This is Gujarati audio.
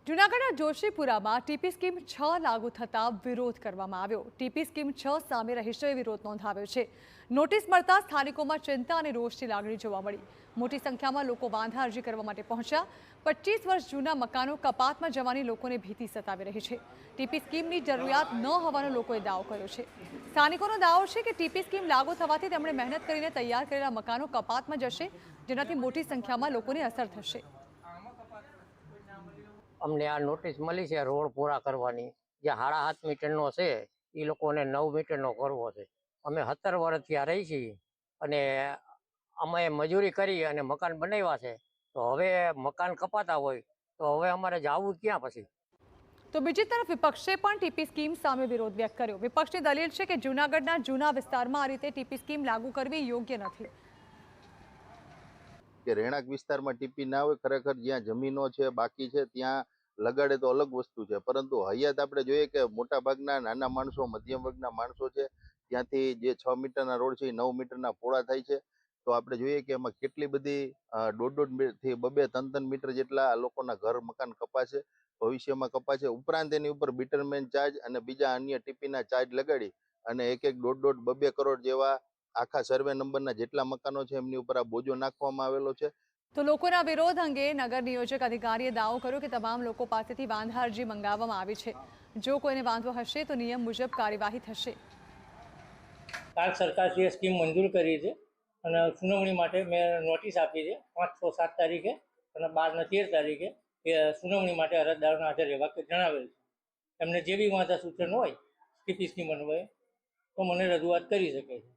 જૂનાગઢના જોશીપુરામાં ટીપી સ્કીમ 6 લાગુ થતા વિરોધ કરવામાં આવ્યો। ટીપી સ્કીમ 6 સામે રહીશોએ વિરોધ નોંધાવ્યો છે। નોટિસ મળતા સ્થાનિકોમાં ચિંતા અને રોષની લાગણી જોવા મળી। મોટી સંખ્યામાં લોકો વાંધા અરજી કરવા માટે પહોંચ્યા। 25 વર્ષ જૂના મકાનો કપાતમાં જવાની લોકોને ભીતિ સતાવી રહી છે। ટીપી સ્કીમની જરૂરિયાત ન હોવાનો લોકોએ દાવો કર્યો છે। સ્થાનિકોનો દાવો છે કે ટીપી સ્કીમ લાગુ થવાથી તેમણે મહેનત કરીને તૈયાર કરેલા મકાનો કપાતમાં જશે, જેનાથી મોટી સંખ્યામાં લોકોને અસર થશે। અમને આ નોટિસ મળી છે રોડ પૂરા કરવાની, જે 7.5 મીટરનો છે એ લોકોને 9 મીટરનો કરવો છે। અમે 17 વર્ષથી આ રહી છીએ અને અમે મજૂરી કરી અને મકાન બનાવ્યા છે, તો હવે મકાન કપાતા હોય તો હવે અમારે જવું ક્યાં પછી? તો બીજી તરફ વિપક્ષે પણ ટીપી સ્કીમ સામે વિરોધ વ્યક્ત કર્યો। વિપક્ષની દલીલ છે કે જૂનાગઢના જૂના વિસ્તારમાં આ રીતે ટીપી સ્કીમ લાગુ કરવી યોગ્ય નથી। કે રહેણાંક વિસ્તારમાં ટીપી ના હોય, ખરેખર જ્યાં જમીનો છે બાકી છે ત્યાં લગાડે તો અલગ વસ્તુ છે, પરંતુ હયાત આપણે જોઈએ કે મોટા ભાગના નાના માણસો, મધ્યમ વર્ગના માણસો છે, ત્યાંથી જે 6 મીટરના રોડ છે એ 9 મીટરના પહોળા થાય છે। તો આપણે જોઈએ કે એમાં કેટલી બધી 1.5 થી 2-3 મીટર જેટલા લોકોના ઘર મકાન કપાશે, ભવિષ્યમાં કપાશે। ઉપરાંત એની ઉપર બીટરમેન ચાર્જ અને બીજા અન્ય ટીપીના ચાર્જ લગાડી અને 1-1, 1.5, 2-2 કરોડ જેવા આખા સર્વે નંબરના જેટલા મકાનો છે એમની ઉપર આ બોજો નાખવામાં આવેલો છે। તો લોકોના વિરોધ અંગે નગર નિયોજક અધિકારીએ દાવો કર્યો કે તમામ લોકો પાસેથી વાંધા અરજી મંગાવવામાં આવી છે। જો કોઈને વાંધો હશે તો નિયમ મુજબ કાર્યવાહી થશે। કાલ સરકારશ્રીએ સ્કીમ મંજૂર કરી છે અને સુનાવણી માટે મેં નોટિસ આપી છે 5, 6, 7 તારીખે અને 12 અને 13 તારીખે એ સુનાવણી માટે અરજદારોને હાજર રહેવા જણાવેલ છે। એમને જે બી વાંધા સૂચન હોય ટીપી સ્કીમ અન્વયે તો મને રજૂઆત કરી શકે છે।